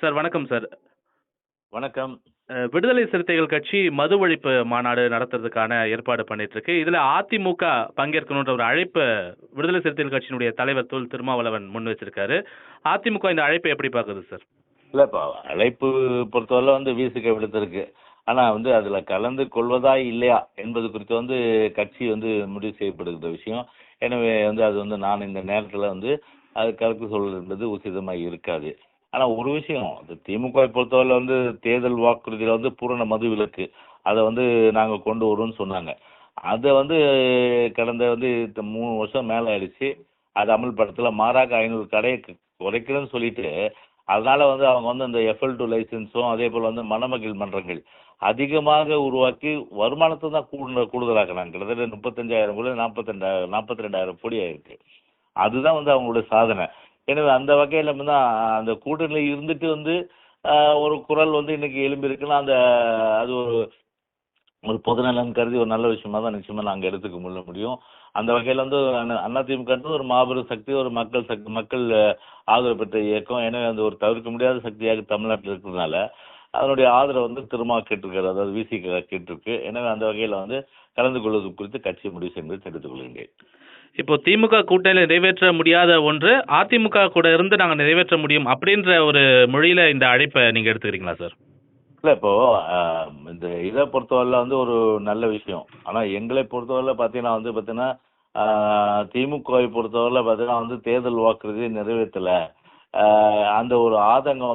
Sir வணக்கம் sir. வணக்கம். விடுதலை சிறுத்தைகள் கட்சி மது ஒழிப்பு மாநாடு நடத்துறதுக்கான ஏற்பாடு பண்ணிட்டு இருக்கு. இதுல அதிமுக பங்கேற்கணுன்ற ஒரு அழைப்பு விடுதலை சிறுத்தைகள் கட்சியினுடைய தலைவர் தொல் திருமாவளவன் முன் வச்சிருக்காரு. அதிமுக இந்த அழைப்பை எப்படி பாக்குது சார்? இல்லப்பா, அழைப்பு பொறுத்தவரை விசிக விடுத்திருக்கு. ஆனா அதுல கலந்து கொள்வதா இல்லையா என்பது குறித்து கட்சி முடிவு செய்யப்படுகிற விஷயம். எனவே அது நான் இந்த நேரத்துல அது கருத்து சொல்வது என்பது உசிதமா இருக்காது. ஆனா ஒரு விஷயம், அது திமுக பொறுத்தவரை தேர்தல் வாக்குறுதியில பூரண மது விலக்கு அதை நாங்க கொண்டு வருவோம்னு சொன்னாங்க. அதை கடந்த 3 வருஷம் மேல ஆயிடுச்சு. அதை அமல்படுத்தல. மாறாக 500 கடையை குறைக்கிறேன்னு சொல்லிட்டு அதனால அவங்க அந்த FL2 லைசன்ஸும் அதே போல மணமகிழ் மன்றங்கள் அதிகமாக உருவாக்கி வருமானத்தை தான் கூடுதலாக்குறாங்க. கிட்டத்தட்ட 35,000 கோடி 42,000 கோடி ஆயிருக்கு. அதுதான் அவங்களுடைய சாதனை. எனவே அந்த வகையில அந்த கூட்டணியில் இருந்துட்டு ஒரு குரல் இன்னைக்கு எழும்பி இருக்குன்னா அது ஒரு பொதுநலன் கருதி ஒரு நல்ல விஷயமா தான் நிச்சயமா நாங்கள் எடுத்துக்க முடியும். அந்த வகையில் அதிமுக ஒரு மாபெரும் சக்தி, ஒரு மக்கள் ஆதரவு பெற்ற இயக்கம். எனவே ஒரு தவிர்க்க முடியாத சக்தியாக தமிழ்நாட்டில் இருக்கிறதுனால அதனுடைய ஆதரவு திரும்ப கேட்டிருக்காரு, அதாவது விசிக கேட்டிருக்கு. எனவே அந்த வகையில் கலந்து கொள்வது குறித்து கட்சி முடிவு செய்து தெரிவித்துக் கொள்கின்றேன். இப்போ திமுக கூட்டணியில் நிறைவேற்ற முடியாத ஒன்று அதிமுக கூட இருந்து நாங்கள் நிறைவேற்ற முடியும் அப்படின்ற ஒரு மொழியில இந்த அழைப்பை நீங்க எடுத்துக்கிறீங்களா சார்? இல்லை, இப்போ இந்த இதை பொறுத்தவரையில் ஒரு நல்ல விஷயம். ஆனால் எங்களை பொறுத்தவரையில் பார்த்தீங்கன்னா திமுகவை பொறுத்தவரையில் பார்த்தீங்கன்னா தேர்தல் வாக்குறுதியை நிறைவேற்றலை. அந்த ஒரு ஆதங்கம்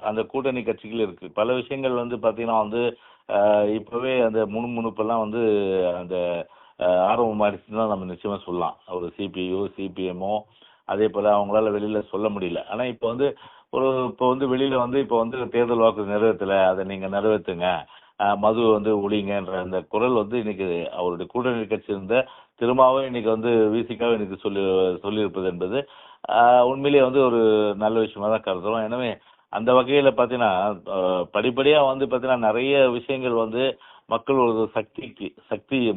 அந்த கூட்டணி கட்சிகள் இருக்கு. பல விஷயங்கள் பார்த்தீங்கன்னா இப்போவே அந்த முணுமுணுப்பெல்லாம் அந்த ஆர்வமாயிடுச்சுன்னு தான் நம்ம நிச்சயமாக சொல்லலாம். ஒரு சிபிஐயோ சிபிஎம்மோ அதே போல் அவங்களால வெளியில் சொல்ல முடியல. ஆனால் இப்போ வெளியில் இப்போ தேர்தல் வாக்குறுதி நிறைவேற்றலை, அதை நீங்கள் நிறைவேற்றுங்க, மது ஒழிங்கன்ற அந்த குரல் இன்னைக்கு அவருடைய கூட்டணி கட்சி இருந்த திரும்பவும் இன்னைக்கு விசிகாவை இன்னைக்கு சொல்லியிருப்பது என்பது உண்மையிலேயே ஒரு நல்ல விஷயமா தான் கருதுறோம். எனவே அந்த வகையில் பார்த்தீங்கன்னா படிப்படியாக பார்த்தீங்கன்னா நிறைய விஷயங்கள் மக்களோட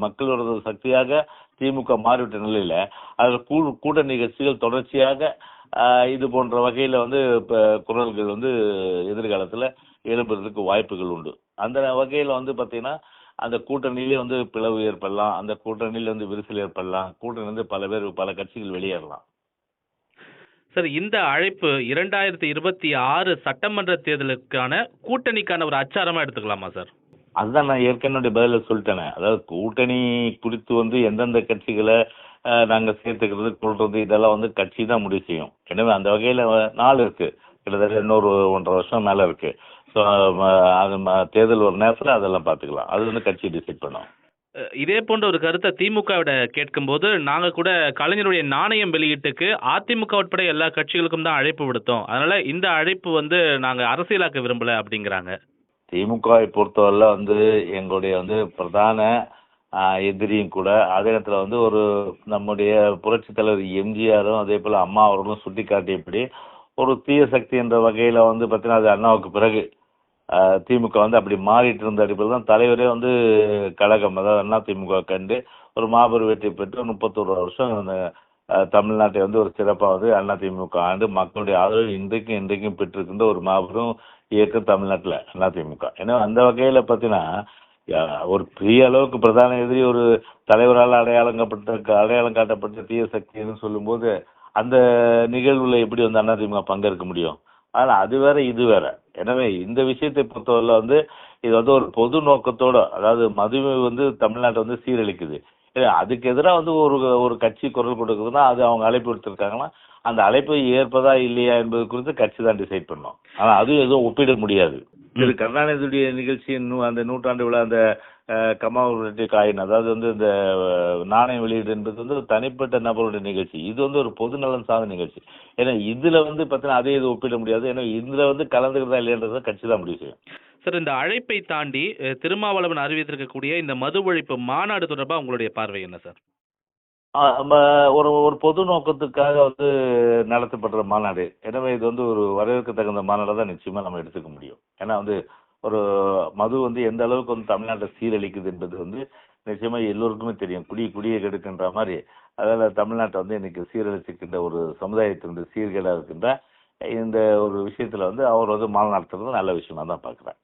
மக்களோட சக்தியாக திமுக மாறிவிட்ட நிலையில அதில் கூட்டணி கட்சிகள் தொடர்ச்சியாக இது போன்ற வகையில் குரல்கள் எதிர்காலத்தில் எழும்புறதுக்கு வாய்ப்புகள் உண்டு. அந்த வகையில் பார்த்தீங்கன்னா அந்த கூட்டணியிலே பிளவு ஏற்படலாம், அந்த கூட்டணியில் விரிசல் ஏற்படலாம், கூட்டணி பல பேர் பல கட்சிகள் வெளியேறலாம். சார், இந்த அழைப்பு 2026 சட்டமன்ற தேர்தலுக்கான கூட்டணிக்கான ஒரு அச்சாரமா எடுத்துக்கலாமா சார்? அதுதான் நான் ஏற்கனவே பதில சொல்லிட்டேனே. அதாவது கூட்டணி குறித்து எந்தெந்த கட்சிகளை நாங்கள் சேர்த்துக்கிறது கொள்றது இதெல்லாம் கட்சி தான் முடிவு செய்யும். எனவே அந்த வகையில் நாள் இருக்கு, கிட்டத்தட்ட இன்னொரு 1.5 வருஷம் மேலே இருக்கு. ஸோ அது தேர்தல் ஒரு நேரத்தில் அதெல்லாம் பார்த்துக்கலாம். அது கட்சி டிசைட் பண்ணும். இதே போன்ற ஒரு கருத்தை திமுகவிட கேட்கும்போது நாங்க கூட கலைஞருடைய நாணயம் வெளியீட்டுக்கு அதிமுக உட்பட எல்லா கட்சிகளுக்கும் தான் அழைப்பு விடுத்தோம், அதனால இந்த அழைப்பு நாங்க அரசியலாக்க விரும்பல அப்படிங்கிறாங்க. திமுகவை பொறுத்தவரை எங்களுடைய பிரதான எதிரியும் கூட. அதே நேரத்தில் ஒரு நம்முடைய புரட்சி தலைவர் எம்ஜிஆரும் அதே போல் அம்மா அவர்களும் சுட்டி காட்டியபடி ஒரு தீய சக்தி என்ற வகையில் பார்த்தீங்கன்னா அது அண்ணாவுக்கு பிறகு திமுக அப்படி மாறிட்டு இருந்த அடிப்படையில் தான் தலைவரே கழகம், அதாவது அண்ணா திமுக கண்டு ஒரு மாபெரும் வெற்றி பெற்று 31 வருஷம் தமிழ்நாட்டை ஒரு சிறப்பாக அண்ணா திமுக ஆண்டு மக்களுடைய ஆதரவு இன்றைக்கும் பெற்றிருக்கின்ற ஒரு மாபெரும் இயக்கம் தமிழ்நாட்டில் அண்ணா திமுக. ஏன்னா அந்த வகையில் பார்த்தீங்கன்னா ஒரு பெரிய அளவுக்கு பிரதான எதிரி ஒரு தலைவரால் அடையாளம் காட்டப்பட்ட தீய சக்தின்னு சொல்லும்போது அந்த நிகழ்வுல எப்படி அதிமுக பங்கேற்க முடியும்? ஆனால் அது வேற இது வேற. எனவே இந்த விஷயத்தை பொறுத்தவரை இது ஒரு பொது நோக்கத்தோட, அதாவது மது தமிழ்நாட்டை சீரழிக்குது, அதுக்கு எதிராக ஒரு கட்சி குரல் கொடுக்குதுன்னா அது அவங்க அழைப்பு எடுத்திருக்காங்கன்னா அந்த அழைப்பை ஏற்பதா இல்லையா என்பது குறித்து கட்சி தான் டிசைட் பண்ணும். ஆனால் அதுவும் எதுவும் ஒப்பிட முடியாது. திரு கருணாநிதியுடைய நிகழ்ச்சி அந்த நூற்றாண்டு விழா அந்த கமாவுடைய காயின், அதாவது இந்த நாணய வெளியீடு என்பது தனிப்பட்ட நபருடைய நிகழ்ச்சி. இது ஒரு பொது நலன் சார்ந்த நிகழ்ச்சி. ஏன்னா இதுல பார்த்தீங்கன்னா அதே இது ஒப்பிட முடியாது. ஏன்னா இதுல கலந்துக்கிறதா இல்லையன்றதை கட்சி தான் முடிவு செய்யும். சார், இந்த அழைப்பை தாண்டி திருமாவளவன் அறிவித்திருக்கக்கூடிய இந்த மது ஒழிப்பு மாநாடு தொடர்பாக உங்களுடைய பார்வை என்ன சார்? ஒரு பொது நோக்கத்துக்காக நடத்தப்படுற மாநாடு. எனவே இது ஒரு வரவேற்க தகுந்த மாநாடாக தான் நிச்சயமா நம்ம எடுத்துக்க முடியும். ஏன்னா ஒரு மது எந்த அளவுக்கு தமிழ்நாட்டை சீரழிக்குது என்பது நிச்சயமா எல்லோருக்குமே தெரியும். குடியை கெடுக்கின்ற மாதிரி அதாவது தமிழ்நாட்டை இன்னைக்கு சீரழிச்சிருக்கின்ற ஒரு சமுதாயத்தினுடைய சீர்கேடாக இருக்கின்ற இந்த ஒரு விஷயத்துல வந்து அவர் வந்து மாநாடு நடத்துறது நல்ல விஷயமா தான் பார்க்குறேன்.